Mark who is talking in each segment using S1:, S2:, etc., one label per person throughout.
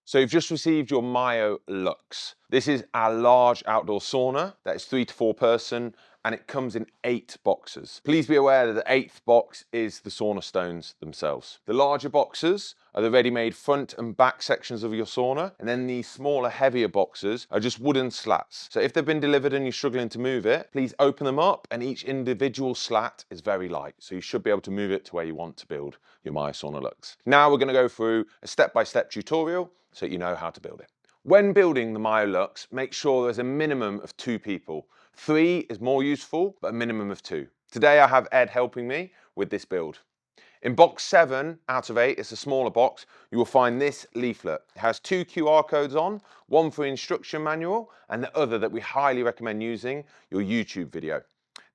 S1: So you've just received your MyoSauna Lux. This is our large outdoor sauna that is 3 to 4 person and it comes in 8 boxes. Please be aware that the 8th box is the sauna stones themselves. The larger boxes are the ready-made front and back sections of your sauna, and then these smaller, heavier boxes are just wooden slats. So if they've been delivered and you're struggling to move it, please open them up, and each individual slat is very light, so you should be able to move it to where you want to build your MyoSauna Lux. Now we're going to go through a step-by-step tutorial so that you know how to build it. When building the MyoSauna Lux, make sure there's a minimum of 2 people. 3 is more useful, but a minimum of 2. Today I have Ed helping me with this build. In box 7 out of 8, it's a smaller box, you will find this leaflet. It has 2 QR codes on, one for instruction manual and the other that we highly recommend using, your YouTube video.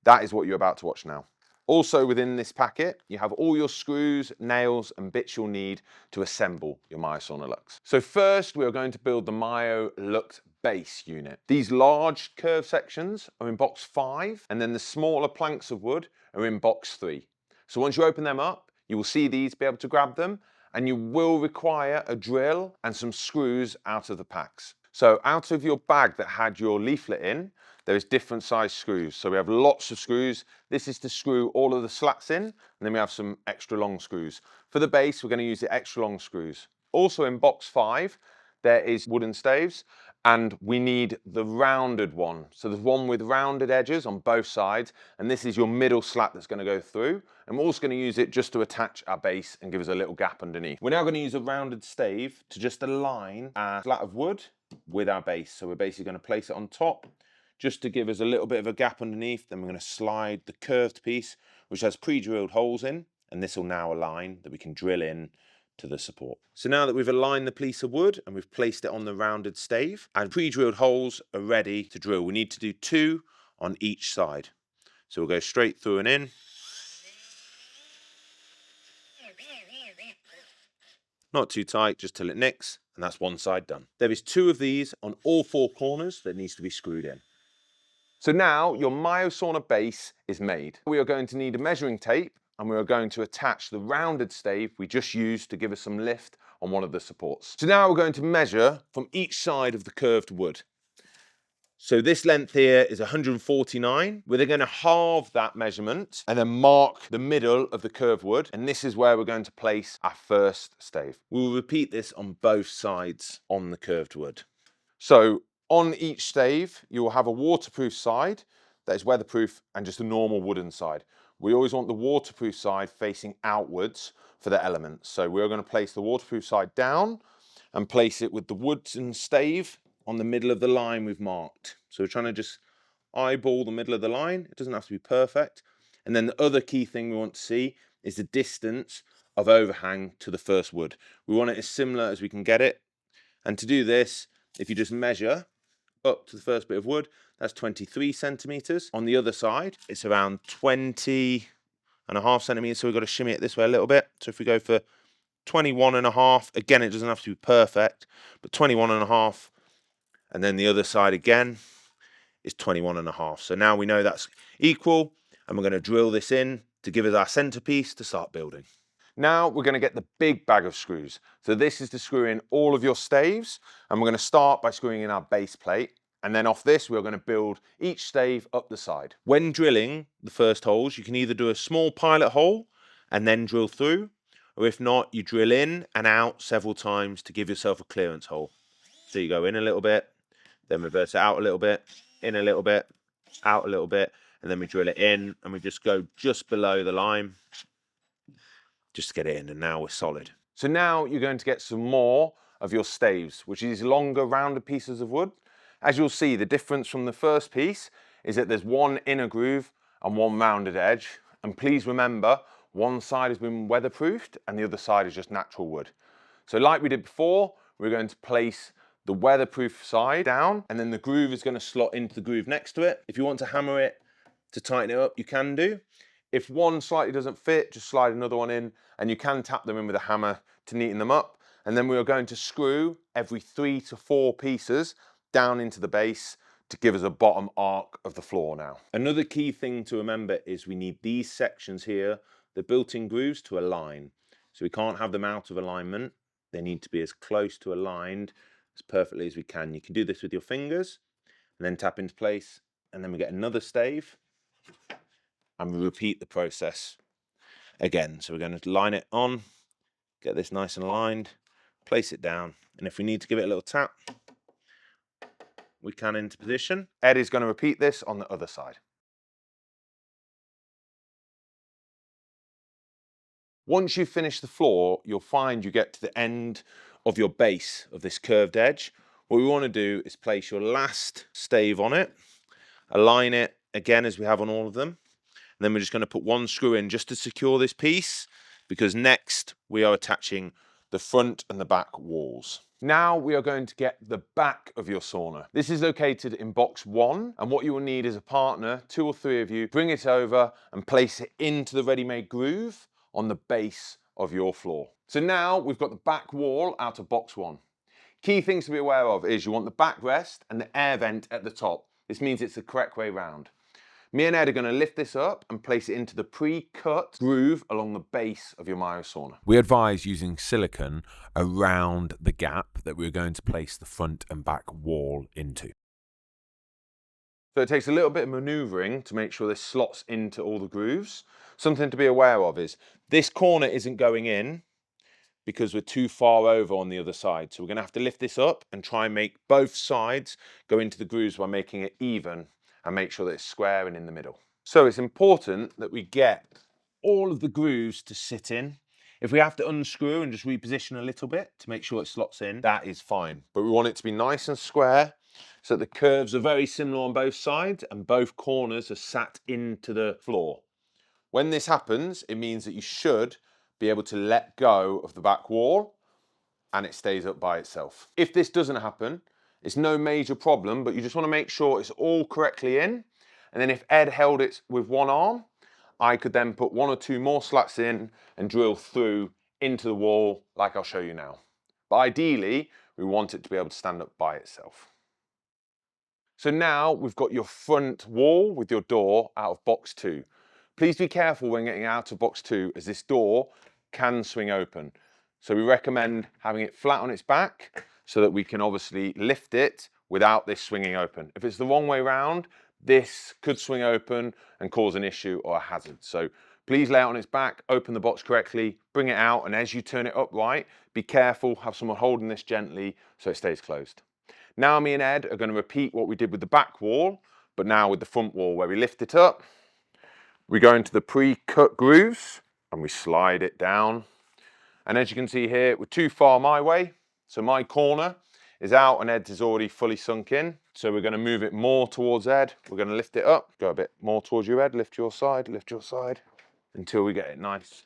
S1: That is what you're about to watch now. Also within this packet, you have all your screws, nails and bits you'll need to assemble your MyoSauna Lux. So first we are going to build the MyoSauna Lux base unit. These large curved sections are in box 5 and then the smaller planks of wood are in box 3. So once you open them up, you will see these, be able to grab them, and you will require a drill and some screws out of the packs. So out of your bag that had your leaflet in, there is different size screws. So we have lots of screws. This is to screw all of the slats in, and then we have some extra long screws. For the base, we're going to use the extra long screws. Also in box 5, there is wooden staves, and we need the rounded one. So there's one with rounded edges on both sides, and this is your middle slat that's going to go through. And we're also going to use it just to attach our base and give us a little gap underneath. We're now going to use a rounded stave to just align our slat of wood with our base. So we're basically going to place it on top just to give us a little bit of a gap underneath. Then we're going to slide the curved piece, which has pre-drilled holes in, and this will now align that we can drill in to the support. So now that we've aligned the piece of wood and we've placed it on the rounded stave, and pre-drilled holes are ready to drill. We need to do 2 on each side. So we'll go straight through and in. Not too tight, just till it nicks, and that's one side done. There is 2 of these on all 4 corners that needs to be screwed in. So now your MyoSauna base is made. We are going to need a measuring tape, and we are going to attach the rounded stave we just used to give us some lift on one of the supports. So now we're going to measure from each side of the curved wood. So this length here is 149. We're then going to halve that measurement and then mark the middle of the curved wood. And this is where we're going to place our first stave. We will repeat this on both sides on the curved wood. So on each stave, you will have a waterproof side that is weatherproof and just a normal wooden side. We always want the waterproof side facing outwards for the elements. So we're going to place the waterproof side down and place it with the wooden stave on the middle of the line we've marked. So we're trying to just eyeball the middle of the line. It doesn't have to be perfect. And then the other key thing we want to see is the distance of overhang to the first wood. We want it as similar as we can get it. And to do this, if you just measure up to the first bit of wood, that's 23 centimeters. On the other side, it's around 20.5 centimeters. So we've got to shimmy it this way a little bit. So if we go for 21.5, again, it doesn't have to be perfect, but 21.5. And then the other side again is 21.5. So now we know that's equal, and we're going to drill this in to give us our centerpiece to start building. Now we're going to get the big bag of screws. So this is to screw in all of your staves, and we're going to start by screwing in our base plate. And then off this, we're going to build each stave up the side. When drilling the first holes, you can either do a small pilot hole and then drill through, or if not, you drill in and out several times to give yourself a clearance hole. So you go in a little bit, then reverse it out a little bit, in a little bit, out a little bit, and then we drill it in, and we just go just below the line, just to get it in, and now we're solid. So now you're going to get some more of your staves, which is longer, rounded pieces of wood. As you'll see, the difference from the first piece is that there's one inner groove and one rounded edge. And please remember, one side has been weatherproofed and the other side is just natural wood. So like we did before, we're going to place the weatherproof side down, and then the groove is going to slot into the groove next to it. If you want to hammer it to tighten it up, you can do. If one slightly doesn't fit, just slide another one in, and you can tap them in with a hammer to neaten them up. And then we are going to screw every 3 to 4 pieces down into the base to give us a bottom arc of the floor now. Another key thing to remember is we need these sections here, the built-in grooves, to align. So we can't have them out of alignment. They need to be as close to aligned as perfectly as we can. You can do this with your fingers and then tap into place, and then we get another stave and we repeat the process again. So we're going to line it on, get this nice and aligned, place it down, and if we need to give it a little tap, we can into position. Ed is going to repeat this on the other side. Once you've finished the floor, you'll find you get to the end of your base of this curved edge. What we want to do is place your last stave on it, align it again as we have on all of them, and then we're just going to put one screw in just to secure this piece, because next we are attaching the front and the back walls. Now we are going to get the back of your sauna. This is located in box 1, and what you will need is a partner, 2 or 3 of you, bring it over and place it into the ready-made groove on the base of your floor. So now we've got the back wall out of box 1. Key things to be aware of is you want the backrest and the air vent at the top. This means it's the correct way round. Me and Ed are going to lift this up and place it into the pre-cut groove along the base of your MyoSauna.
S2: We advise using silicone around the gap that we're going to place the front and back wall into.
S1: So it takes a little bit of manoeuvring to make sure this slots into all the grooves. Something to be aware of is this corner isn't going in because we're too far over on the other side. So we're going to have to lift this up and try and make both sides go into the grooves by making it even and make sure that it's square and in the middle. So it's important that we get all of the grooves to sit in. If we have to unscrew and just reposition a little bit to make sure it slots in, that is fine. But we want it to be nice and square so that the curves are very similar on both sides and both corners are sat into the floor. When this happens, it means that you should be able to let go of the back wall and it stays up by itself. If this doesn't happen, it's no major problem, but you just want to make sure it's all correctly in. And then if Ed held it with one arm, I could then put 1 or 2 more slats in and drill through into the wall like I'll show you now. But ideally, we want it to be able to stand up by itself. So now we've got your front wall with your door out of box 2. Please be careful when getting out of box 2 as this door can swing open. So we recommend having it flat on its back so that we can obviously lift it without this swinging open. If it's the wrong way round, this could swing open and cause an issue or a hazard. So please lay it on its back, open the box correctly, bring it out, and as you turn it upright, be careful, have someone holding this gently so it stays closed. Now me and Ed are going to repeat what we did with the back wall, but now with the front wall, where we lift it up, we go into the pre-cut grooves and we slide it down. And as you can see here, we're too far my way. So my corner is out and Ed's is already fully sunk in. So we're going to move it more towards Ed. We're going to lift it up, go a bit more towards you, Ed. Lift your side until we get it nice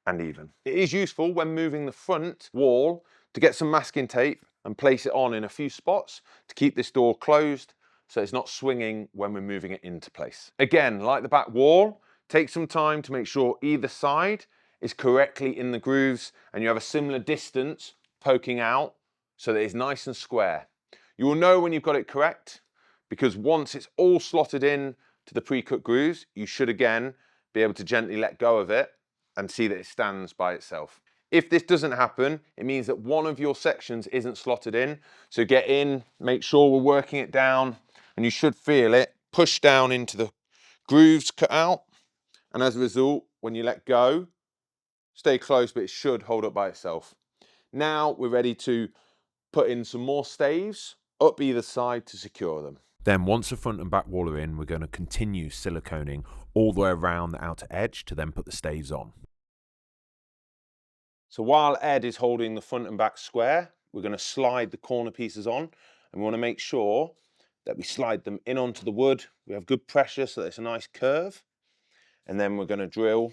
S1: and even. It is useful when moving the front wall to get some masking tape and place it on in a few spots to keep this door closed so it's not swinging when we're moving it into place. Again, like the back wall, take some time to make sure either side is correctly in the grooves and you have a similar distance poking out so that it's nice and square. You will know when you've got it correct because once it's all slotted in to the pre-cut grooves, you should again be able to gently let go of it and see that it stands by itself. If this doesn't happen, it means that one of your sections isn't slotted in. So get in, make sure we're working it down, and you should feel it push down into the grooves cut out. And as a result, when you let go, stay close, but it should hold up by itself. Now we're ready to put in some more staves up either side to secure them.
S2: Then once the front and back wall are in, we're going to continue siliconing all the way around the outer edge to then put the staves on.
S1: So while Ed is holding the front and back square, we're going to slide the corner pieces on, and we want to make sure that we slide them in onto the wood. We have good pressure so that it's a nice curve, and then we're going to drill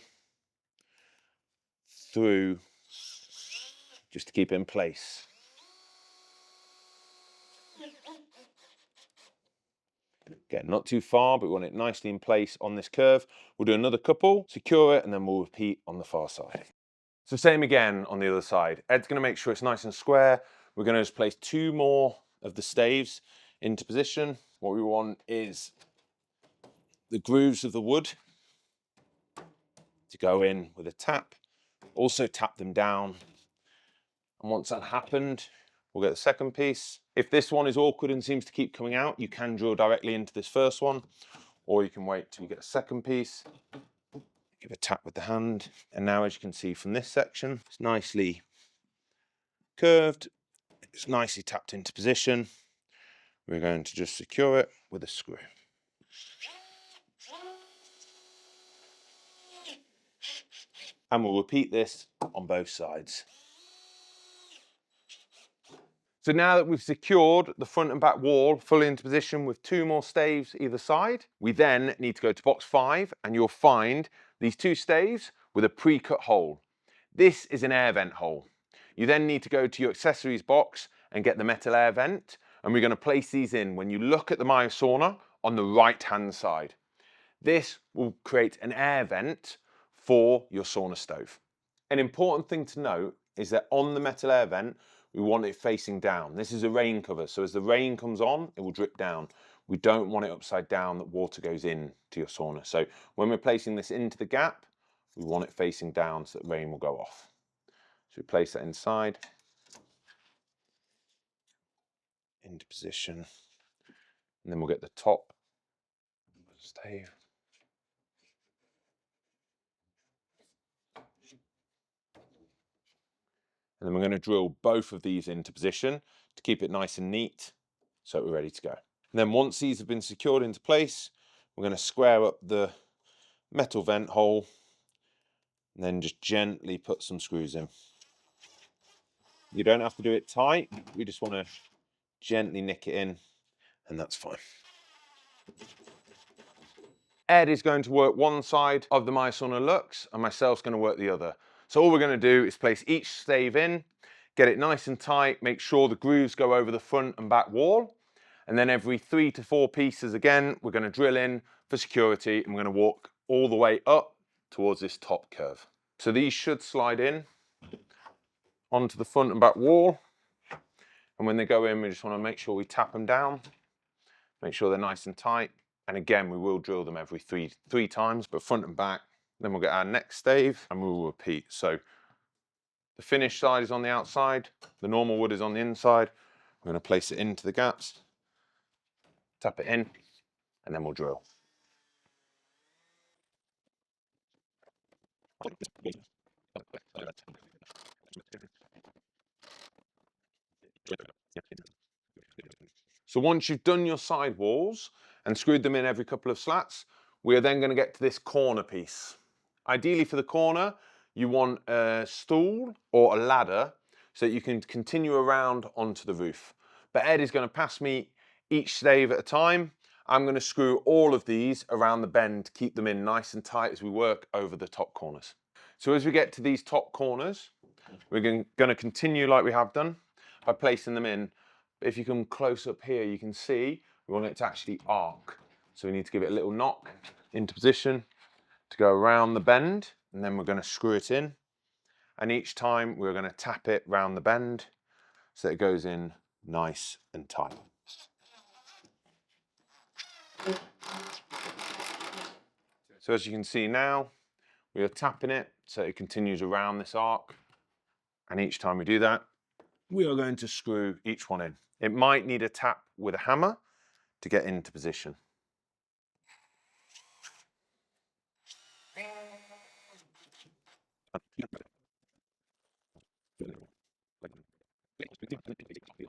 S1: through just to keep it in place. Again, not too far, but we want it nicely in place on this curve. We'll do another couple, secure it, and then we'll repeat on the far side. So same again on the other side. Ed's going to make sure it's nice and square. We're going to just place 2 more of the staves into position. What we want is the grooves of the wood to go in with a tap. Also tap them down. And And once that happened, we'll get the second piece. If this one is awkward and seems to keep coming out, you can drill directly into this first one, or you can wait till you get a second piece. Give a tap with the hand. And now, as you can see from this section, it's nicely curved. It's nicely tapped into position. We're going to just secure it with a screw. And we'll repeat this on both sides. So now that we've secured the front and back wall fully into position with 2 more staves either side, we then need to go to box 5 and you'll find these 2 staves with a pre-cut hole. This is an air vent hole. You then need to go to your accessories box and get the metal air vent, and we're going to place these in when you look at the MyoSauna on the right hand side. This will create an air vent for your sauna stove. An important thing to note is that on the metal air vent, we want it facing down. This is a rain cover, so as the rain comes on, it will drip down. We don't want it upside down that water goes in to your sauna. So when we're placing this into the gap, we want it facing down so that rain will go off. So we place that inside, into position, and then we'll get the top stave. And then we're going to drill both of these into position to keep it nice and neat so we're ready to go. And then once these have been secured into place, we're going to square up the metal vent hole and then just gently put some screws in. You don't have to do it tight, we just want to gently nick it in, and that's fine. Ed is going to work one side of the MyoSauna Lux and myself's going to work the other. So all we're going to do is place each stave in, get it nice and tight, make sure the grooves go over the front and back wall, and then every 3 to 4 pieces again, we're going to drill in for security and we're going to walk all the way up towards this top curve. So these should slide in onto the front and back wall, and when they go in, we just want to make sure we tap them down, make sure they're nice and tight. And again, we will drill them every three times, but front and back. Then we'll get our next stave and we will repeat. So the finished side is on the outside, the normal wood is on the inside. We're going to place it into the gaps, tap it in, and then we'll drill. So once you've done your side walls and screwed them in every couple of slats, we are then going to get to this corner piece. Ideally for the corner, you want a stool or a ladder so that you can continue around onto the roof. But Ed is going to pass me each stave at a time. I'm going to screw all of these around the bend to keep them in nice and tight as we work over the top corners. So as we get to these top corners, we're going to continue like we have done by placing them in. If you come close up here, you can see we want it to actually arc. So we need to give it a little knock into position to go around the bend, and then we're going to screw it in. And each time we're going to tap it round the bend so that it goes in nice and tight. So as you can see now, we are tapping it so it continues around this arc. And each time we do that, we are going to screw each one in. It might need a tap with a hammer to get into position.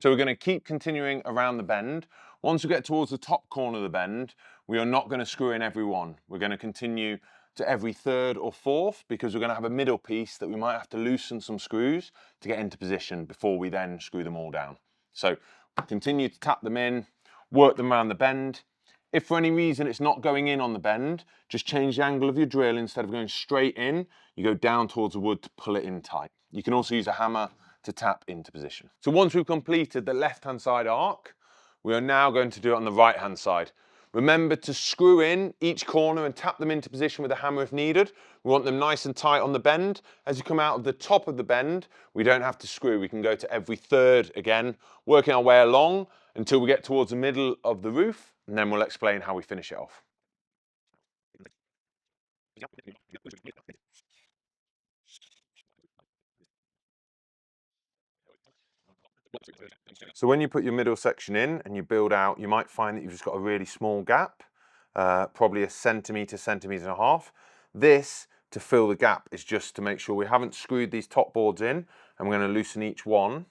S1: So we're going to keep continuing around the bend. Once we get towards the top corner of the bend, we are not going to screw in every one. We're going to continue to every third or fourth because we're going to have a middle piece that we might have to loosen some screws to get into position before we then screw them all down. So continue to tap them in, work them around the bend. If for any reason it's not going in on the bend, just change the angle of your drill. Instead of going straight in, you go down towards the wood to pull it in tight. You can also use a hammer to tap into position. So once we've completed the left-hand side arc, we are now going to do it on the right-hand side. Remember to screw in each corner and tap them into position with a hammer if needed. We want them nice and tight on the bend. As you come out of the top of the bend, we don't have to screw. We can go to every third again, working our way along until we get towards the middle of the roof, and then we'll explain how we finish it off. So when you put your middle section in and you build out, you might find that you've just got a really small gap, probably a centimetre, centimetre and a half. This, to fill the gap, is just to make sure we haven't screwed these top boards in, and we're going to loosen each one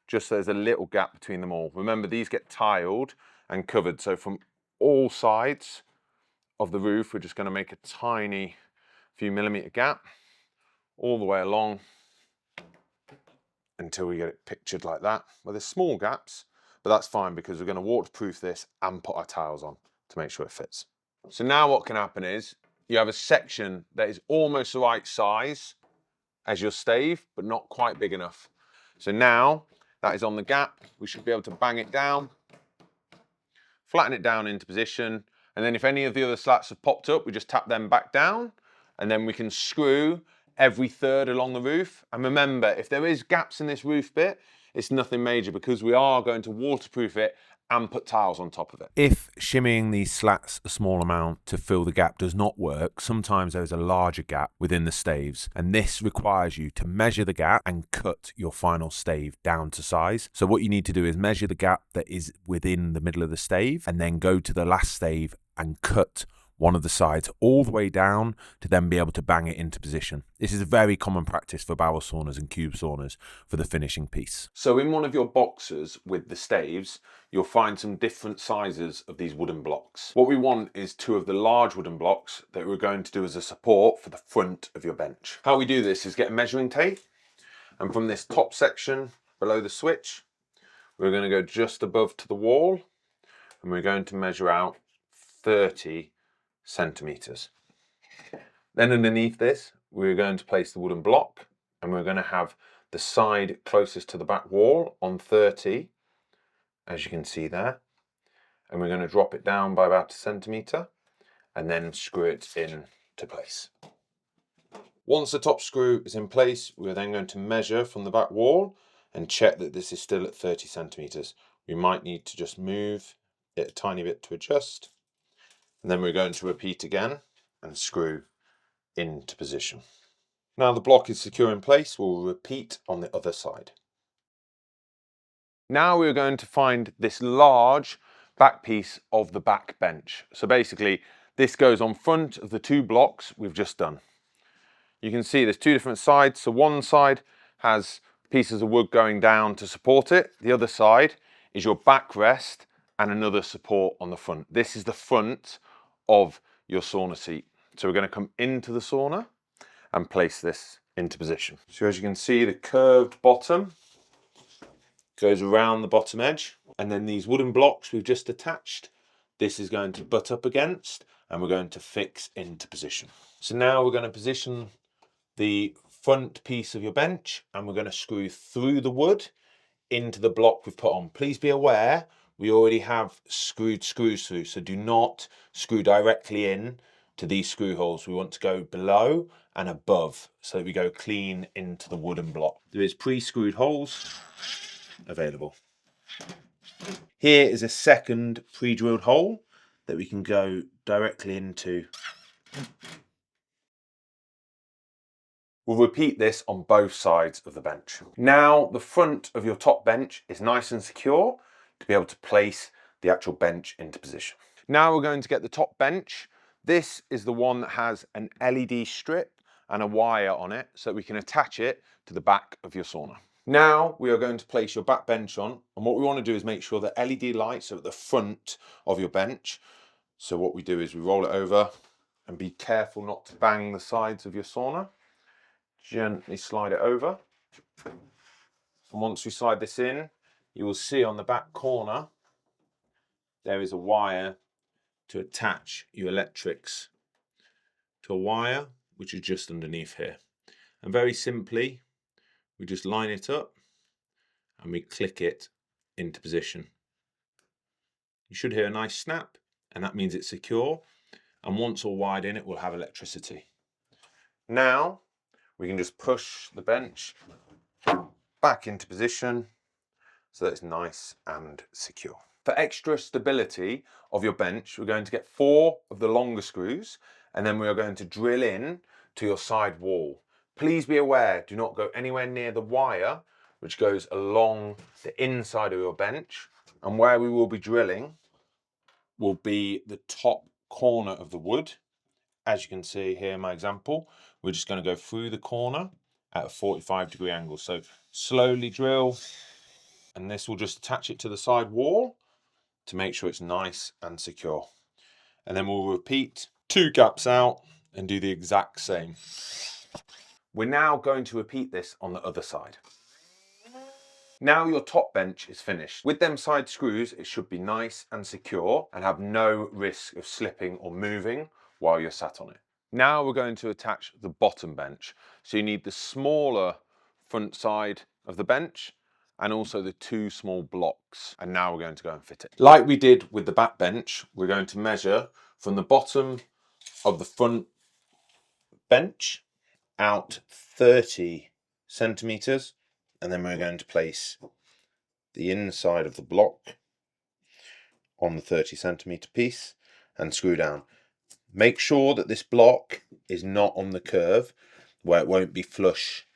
S1: just so there's a little gap between them all. Remember, these get tiled and covered, so from all sides of the roof, we're just going to make a tiny few millimetre gap all the way along until we get it pictured like that. Well, there's small gaps, but that's fine because we're going to waterproof this and put our tiles on to make sure it fits. So now what can happen is you have a section that is almost the right size as your stave, but not quite big enough. So now that is on the gap, we should be able to bang it down, flatten it down into position, and then if any of the other slats have popped up, we just tap them back down, and then we can screw every third along the roof. And remember, if there is gaps in this roof bit, it's nothing major because we are going to waterproof it and put tiles on top of it.
S2: If shimmying these slats a small amount to fill the gap does not work, sometimes there's a larger gap within the staves, and this requires you to measure the gap and cut your final stave down to size. So what you need to do is measure the gap that is within the middle of the stave and then go to the last stave and cut one of the sides all the way down to then be able to bang it into position. This is a very common practice for barrel saunas and cube saunas for the finishing piece.
S1: So in one of your boxes with the staves, you'll find some different sizes of these wooden blocks. What we want is 2 of the large wooden blocks that we're going to do as a support for the front of your bench. How we do this is get a measuring tape, and from this top section below the switch, we're going to go just above to the wall, and we're going to measure out 30 centimeters. Then underneath this, we're going to place the wooden block, and we're going to have the side closest to the back wall on 30, as you can see there. And we're going to drop it down by about a centimetre and then screw it into place. Once the top screw is in place, we're then going to measure from the back wall and check that this is still at 30 centimetres. We might need to just move it a tiny bit to adjust. And then we're going to repeat again and screw into position. Now the block is secure in place, we'll repeat on the other side. Now we're going to find this large back piece of the back bench. So basically this goes on front of the 2 blocks we've just done. You can see there's 2 different sides. So one side has pieces of wood going down to support it. The other side is your backrest and another support on the front. This is the front of your sauna seat. So we're going to come into the sauna and place this into position. So as you can see, the curved bottom goes around the bottom edge, and then these wooden blocks we've just attached, this is going to butt up against, and we're going to fix into position. So now we're going to position the front piece of your bench, and we're going to screw through the wood into the block we've put on. Please be aware we already have screwed screws through, so do not screw directly in to these screw holes. We want to go below and above so that we go clean into the wooden block. There is pre-screwed holes available. Here is a second pre-drilled hole that we can go directly into. We'll repeat this on both sides of the bench. Now the front of your top bench is nice and secure to be able to place the actual bench into position. Now we're going to get the top bench. This is the one that has an LED strip and a wire on it so that we can attach it to the back of your sauna. Now we are going to place your back bench on, and what we want to do is make sure that LED lights are at the front of your bench. So what we do is we roll it over, and be careful not to bang the sides of your sauna. Gently slide it over, and once we slide this in, you will see on the back corner there is a wire to attach your electrics to a wire which is just underneath here. And very simply we just line it up and we click it into position. You should hear a nice snap, and that means it's secure, and once all wired in it will have electricity. Now we can just push the bench back into position so that it's nice and secure. For extra stability of your bench, we're going to get 4 of the longer screws, and then we are going to drill in to your side wall. Please be aware, do not go anywhere near the wire
S2: which goes along the inside of your bench. And where we will be drilling will be the top corner of the wood. As you can see here in my example, we're just going to go through the corner at a 45-degree angle. So slowly drill, and this will just attach it to the side wall to make sure it's nice and secure. And then we'll repeat 2 gaps out and do the exact same. We're now going to repeat this on the other side. Now your top bench is finished. With them side screws, it should be nice and secure and have no risk of slipping or moving while you're sat on it. Now we're going to attach the bottom bench. So you need the smaller front side of the bench and also the 2 small blocks. And now we're going to go and fit it. Like we did with the back bench, we're going to measure from the bottom of the front bench out 30 centimeters, and then we're going to place the inside of the block on the 30 centimeter piece and screw down. Make sure that this block is not on the curve where it won't be flush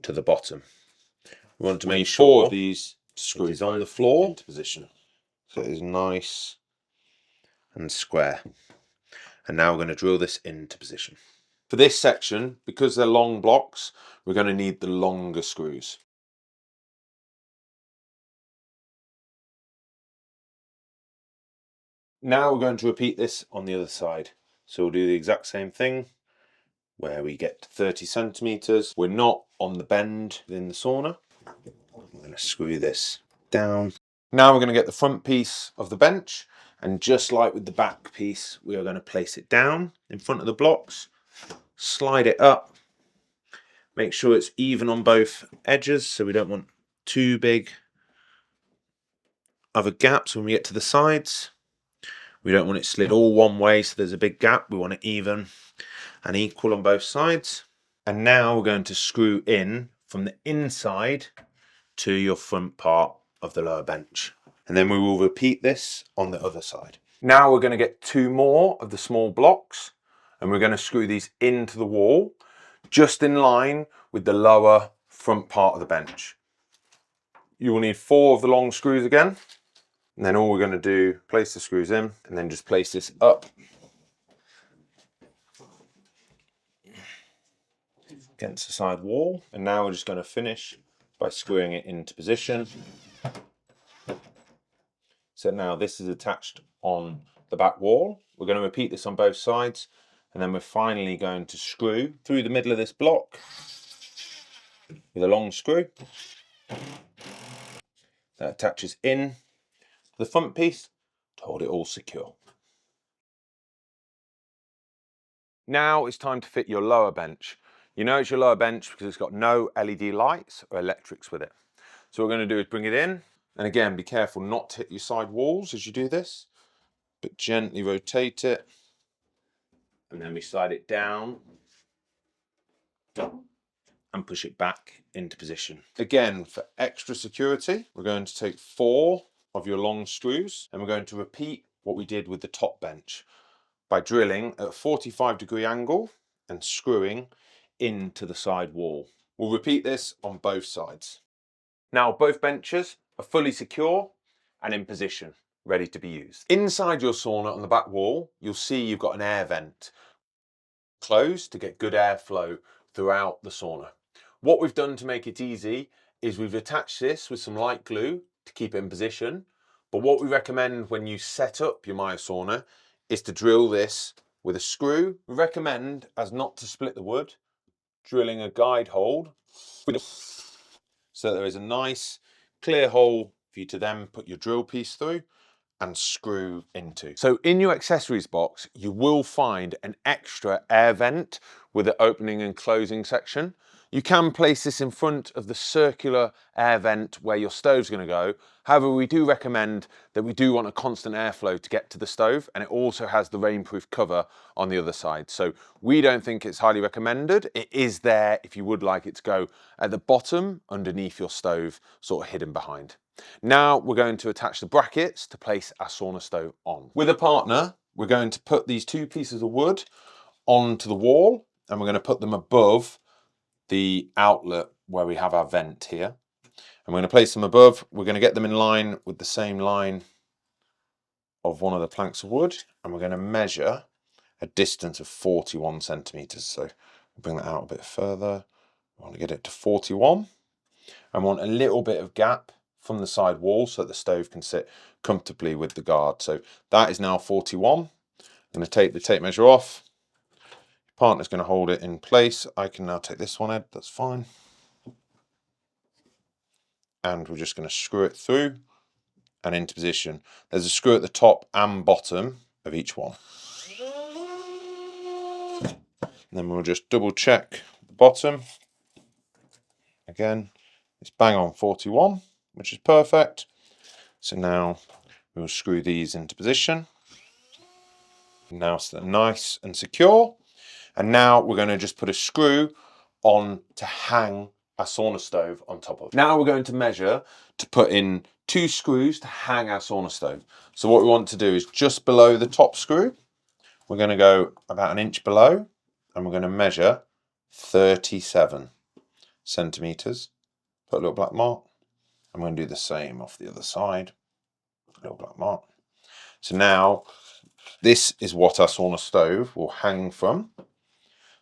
S2: to the bottom. We want to make sure 4 of these screws on the floor into position so it is nice and square. And now we're going to drill this into position. For this section, because they're long blocks, we're going to need the longer screws. Now we're going to repeat this on the other side. So we'll do the exact same thing where we get to 30 centimeters. We're not on the bend in the sauna. I'm going to screw this down. Now we're going to get the front piece of the bench, and just like with the back piece, we are going to place it down in front of the blocks, slide it up, make sure it's even on both edges so we don't want too big of a gaps when we get to the sides. We don't want it slid all one way so there's a big gap. We want it even and equal on both sides. And now we're going to screw in from the inside to your front part of the lower bench. And then we will repeat this on the other side. Now we're going to get 2 more of the small blocks and we're going to screw these into the wall just in line with the lower front part of the bench. You will need 4 of the long screws again. And then all we're going to do, place the screws in and then just place this up against the side wall. And now we're just going to finish by screwing it into position. So now this is attached on the back wall. We're going to repeat this on both sides. And then we're finally going to screw through the middle of this block with a long screw that attaches in to the front piece to hold it all secure. Now it's time to fit your lower bench. You know it's your lower bench because it's got no LED lights or electrics with it. So what we're going to do is bring it in, and again be careful not to hit your side walls as you do this, but gently rotate it, and then we slide it down and push it back into position. Again, for extra security, we're going to take 4 of your long screws and we're going to repeat what we did with the top bench by drilling at a 45-degree angle and screwing into the side wall. We'll repeat this on both sides. Now both benches are fully secure and in position, ready to be used. Inside your sauna on the back wall, you'll see you've got an air vent closed to get good airflow throughout the sauna. What we've done to make it easy is we've attached this with some light glue to keep it in position. But what we recommend when you set up your MyoSauna is to drill this with a screw. We recommend, as not to split the wood, drilling a guide hole so there is a nice clear hole for you to then put your drill piece through and screw into. So in your accessories box, you will find an extra air vent with an opening and closing section. You can place this in front of the circular air vent where your stove's going to go. However, we do recommend that we do want a constant airflow to get to the stove, and it also has the rainproof cover on the other side. So we don't think it's highly recommended. It is there if you would like it to go at the bottom underneath your stove, sort of hidden behind. Now we're going to attach the brackets to place our sauna stove on. With a partner, we're going to put these 2 pieces of wood onto the wall and we're going to put them above the outlet where we have our vent here.
S1: And we're going to place them above. We're going to get them in line with the same line of one of the planks of wood, and we're going to measure a distance of 41 centimeters. So we'll bring that out a bit further. We want to get it to 41. I want a little bit of gap from the side wall so that the stove can sit comfortably with the guard. So that is now 41. I'm going to take the tape measure off. Your partner's going to hold it in place. I can now take this one, Ed, that's fine. And we're just going to screw it through and into position. There's a screw at the top and bottom of each one. And then we'll just double check the bottom. Again, it's bang on 41, which is perfect. So now we'll screw these into position. Now it's nice and secure. And now we're going to just put a screw on to hang our sauna stove on top of. Now we're going to measure to put in 2 screws to hang our sauna stove. So what we want to do is just below the top screw, we're going to go about 1 inch below, and we're going to measure 37 centimeters. Put a little black mark. I'm going to do the same off the other side. A little black mark. So now this is what our sauna stove will hang from.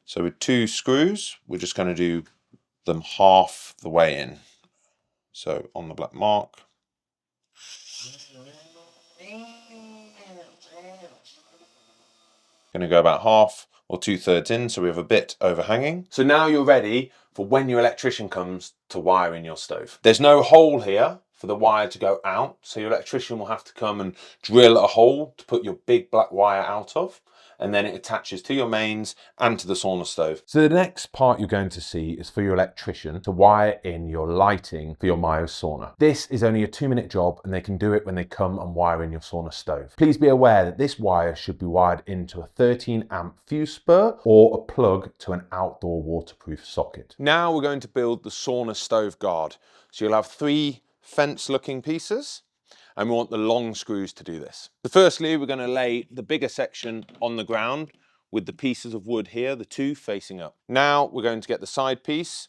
S1: So with 2 screws, we're just going to do them half the way in. So on the black mark. Going to go about half or 2/3 in, so we have a bit overhanging. So now you're ready for when your electrician comes to wire in your stove. There's no hole here for the wire to go out, so your electrician will have to come and drill a hole to put your big black wire out of, and then it attaches to your mains and to the sauna stove.
S2: So the next part you're going to see is for your electrician to wire in your lighting for your MyoSauna. This is only a 2-minute job, and they can do it when they come and wire in your sauna stove. Please be aware that this wire should be wired into a 13 amp fuse spur or a plug to an outdoor waterproof socket.
S1: Now we're going to build the sauna stove guard. So you'll have 3 fence looking pieces, and we want the long screws to do this. So firstly, we're going to lay the bigger section on the ground with the pieces of wood here, the 2 facing up. Now we're going to get the side piece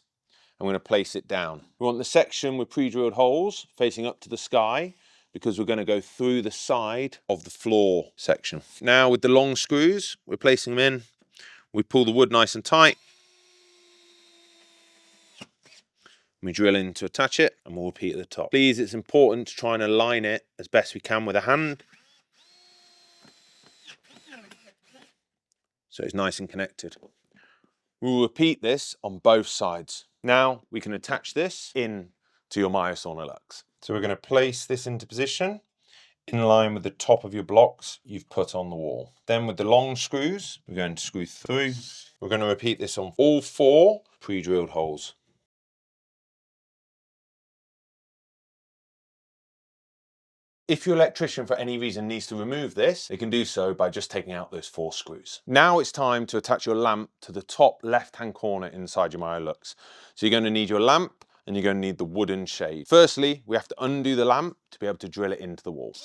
S1: and we're going to place it down. We want the section with pre-drilled holes facing up to the sky because we're going to go through the side of the floor section. Now with the long screws, we're placing them in. We pull the wood nice and tight. We drill in to attach it, and we'll repeat at the top. Please, it's important to try and align it as best we can with a hand, so it's nice and connected. We'll repeat this on both sides. Now we can attach this in to your MyoSauna Lux. So we're going to place this into position in line with the top of your blocks you've put on the wall. Then with the long screws, we're going to screw through. We're going to repeat this on all 4 pre-drilled holes. If your electrician for any reason needs to remove this, they can do so by just taking out those 4 screws. Now it's time to attach your lamp to the top left-hand corner inside your MyoSauna Lux. So you're going to need your lamp and you're going to need the wooden shade. Firstly, we have to undo the lamp to be able to drill it into the wall.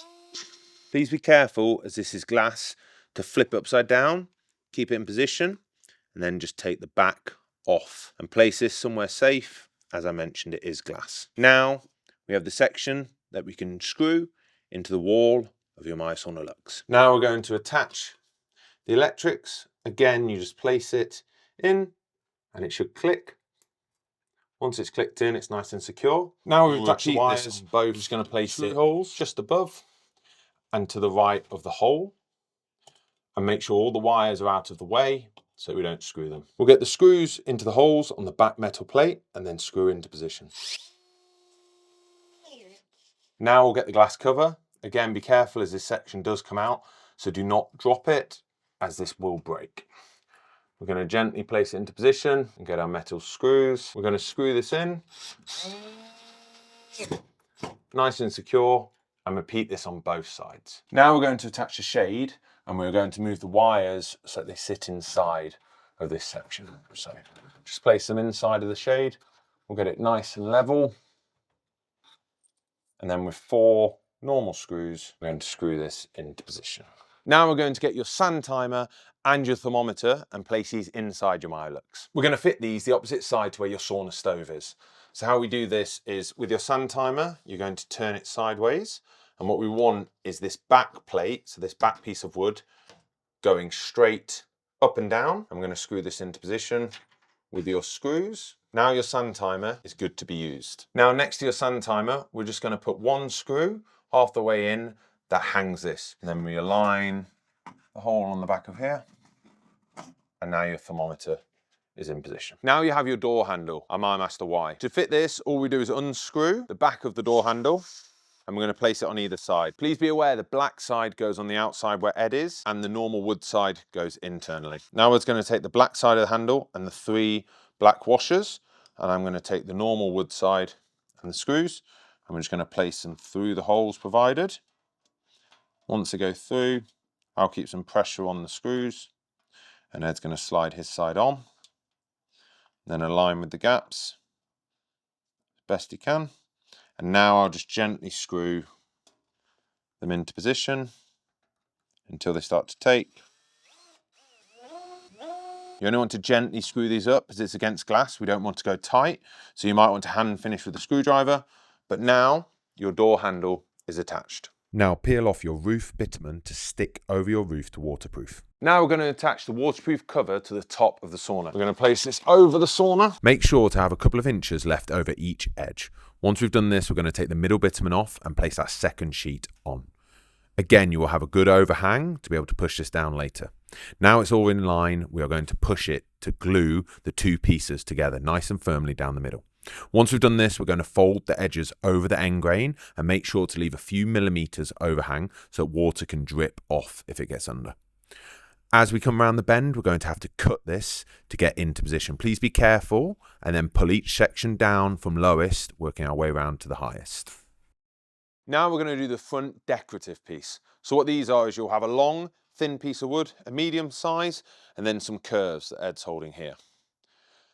S1: Please be careful, as this is glass, to flip it upside down, keep it in position, and then just take the back off and place this somewhere safe. As I mentioned, it is glass. Now we have the section that we can screw into the wall of your MyoSauna Lux. Now we're going to attach the electrics. Again, you just place it in and it should click. Once it's clicked in, it's nice and secure. Now we've attached the wires. We're just going to place it holes just above and to the right of the hole, and make sure all the wires are out of the way so we don't screw them. We'll get the screws into the holes on the back metal plate and then screw into position. Now we'll get the glass cover. Again, be careful as this section does come out, so do not drop it as this will break. We're going to gently place it into position and get our metal screws. We're going to screw this in, nice and secure, and repeat this on both sides. Now we're going to attach a shade, and we're going to move the wires so that they sit inside of this section. So just place them inside of the shade. We'll get it nice and level. And then with 4 normal screws, we're going to screw this into position. Now we're going to get your sand timer and your thermometer and place these inside your MyoSauna Lux. We're going to fit these the opposite side to where your sauna stove is. So how we do this is with your sun timer, you're going to turn it sideways. And what we want is this back plate, so this back piece of wood, going straight up and down. I'm going to screw this into position with your screws. Now your sun timer is good to be used. Now next to your sun timer, we're just going to put one screw half the way in that hangs this. And then we align the hole on the back of here. And now your thermometer is in position. Now you have your door handle, a MyoMaster Y. To fit this, all we do is unscrew the back of the door handle and we're going to place it on either side. Please be aware the black side goes on the outside where Ed is and the normal wood side goes internally. Now we're going to take the black side of the handle and the 3 black washers, and I'm going to take the normal wood side and the screws, and we're just going to place them through the holes provided. Once they go through, I'll keep some pressure on the screws and Ed's going to slide his side on. Then align with the gaps as best he can. And now I'll just gently screw them into position until they start to take. You only want to gently screw these up because it's against glass. We don't want to go tight. So you might want to hand finish with a screwdriver. But now your door handle is attached.
S2: Now peel off your roof bitumen to stick over your roof to waterproof.
S1: Now we're going to attach the waterproof cover to the top of the sauna. We're going to place this over the sauna.
S2: Make sure to have a couple of inches left over each edge. Once we've done this, we're going to take the middle bitumen off and place that second sheet on. Again, you will have a good overhang to be able to push this down later. Now it's all in line, we are going to push it to glue the 2 pieces together nice and firmly down the middle. Once we've done this, we're going to fold the edges over the end grain and make sure to leave a few millimeters overhang so water can drip off if it gets under. As we come around the bend, we're going to have to cut this to get into position. Please be careful and then pull each section down from lowest, working our way around to the highest.
S1: Now we're going to do the front decorative piece. So what these are is you'll have a long, thin piece of wood, a medium size, and then some curves that Ed's holding here.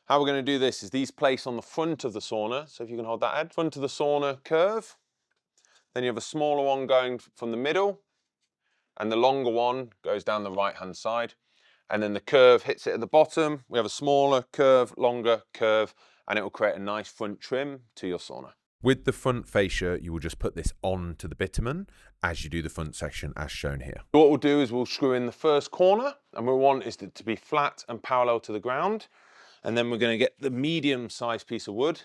S1: How we're going to do this is these place on the front of the sauna. So if you can hold that, Ed. Front of the sauna curve. Then you have a smaller one going from the middle, and the longer one goes down the right-hand side. And then the curve hits it at the bottom. We have a smaller curve, longer curve, and it will create a nice front trim to your sauna.
S2: With the front fascia, you will just put this on to the bitumen as you do the front section as shown here.
S1: What we'll do is we'll screw in the first corner, and what we want is to be flat and parallel to the ground. And then we're going to get the medium-sized piece of wood,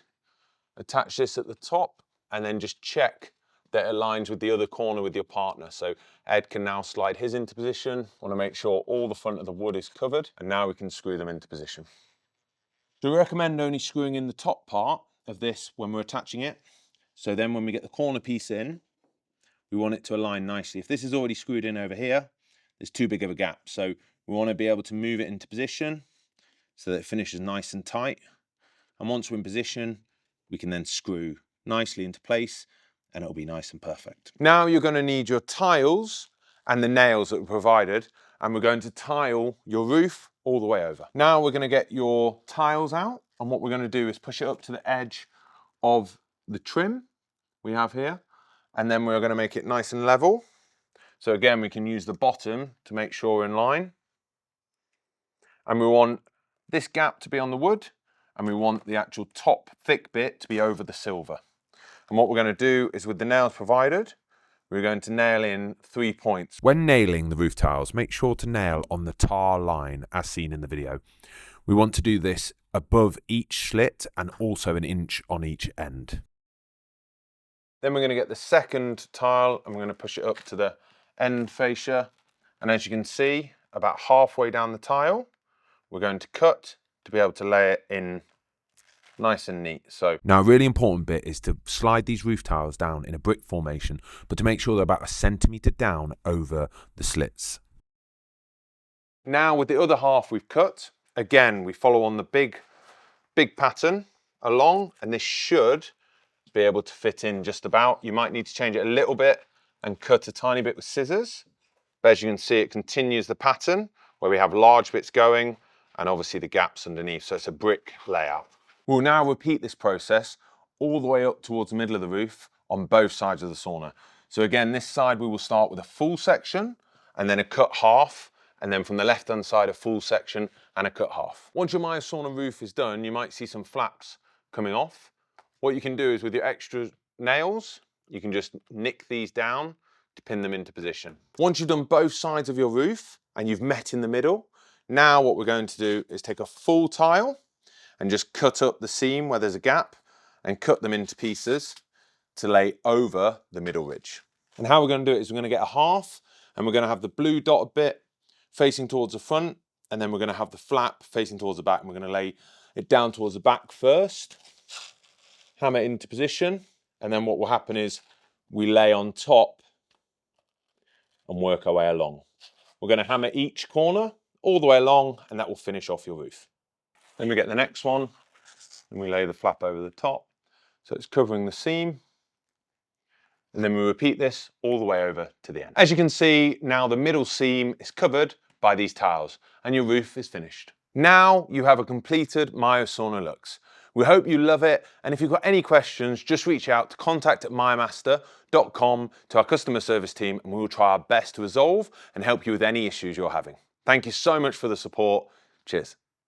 S1: attach this at the top, and then just check that it aligns with the other corner with your partner. So Ed can now slide his into position. Want to make sure all the front of the wood is covered, and now we can screw them into position. So we recommend only screwing in the top part of this when we're attaching it. So then when we get the corner piece in, we want it to align nicely. If this is already screwed in over here, there's too big of a gap. So we want to be able to move it into position so that it finishes nice and tight. And once we're in position, we can then screw nicely into place and it'll be nice and perfect. Now you're going to need your tiles and the nails that were provided, and we're going to tile your roof all the way over. Now we're going to get your tiles out, and what we're going to do is push it up to the edge of the trim we have here, and then we're going to make it nice and level. So again, we can use the bottom to make sure we're in line. And we want this gap to be on the wood, and we want the actual top thick bit to be over the silver. And what we're going to do is with the nails provided, we're going to nail in 3 points.
S2: When nailing the roof tiles, make sure to nail on the tar line as seen in the video. We want to do this above each slit and also an inch on each end.
S1: Then we're going to get the second tile and we're going to push it up to the end fascia. And as you can see, about halfway down the tile, we're going to cut to be able to lay it in nice and neat. So
S2: now a really important bit is to slide these roof tiles down in a brick formation, but to make sure they're about 1 centimetre down over the slits.
S1: Now with the other half we've cut, again, we follow on the big pattern along, and this should be able to fit in just about. You might need to change it a little bit and cut a tiny bit with scissors. But as you can see, it continues the pattern where we have large bits going and obviously the gaps underneath. So it's a brick layout. We'll now repeat this process all the way up towards the middle of the roof on both sides of the sauna. So again, this side we will start with a full section and then a cut half, and then from the left-hand side a full section and a cut half. Once your MyoSauna roof is done, you might see some flaps coming off. What you can do is with your extra nails, you can just nick these down to pin them into position. Once you've done both sides of your roof and you've met in the middle, now what we're going to do is take a full tile and just cut up the seam where there's a gap and cut them into pieces to lay over the middle ridge. And how we're going to do it is we're going to get a half and we're going to have the blue dotted bit facing towards the front, and then we're going to have the flap facing towards the back, and we're going to lay it down towards the back first, hammer it into position, and then what will happen is we lay on top and work our way along. We're going to hammer each corner all the way along, and that will finish off your roof. Then we get the next one and we lay the flap over the top so it's covering the seam. And then we repeat this all the way over to the end. As you can see, now the middle seam is covered by these tiles and your roof is finished. Now you have a completed MyoSauna Lux. We hope you love it, and if you've got any questions, just reach out to contact@myomaster.com to our customer service team, and we will try our best to resolve and help you with any issues you're having. Thank you so much for the support. Cheers.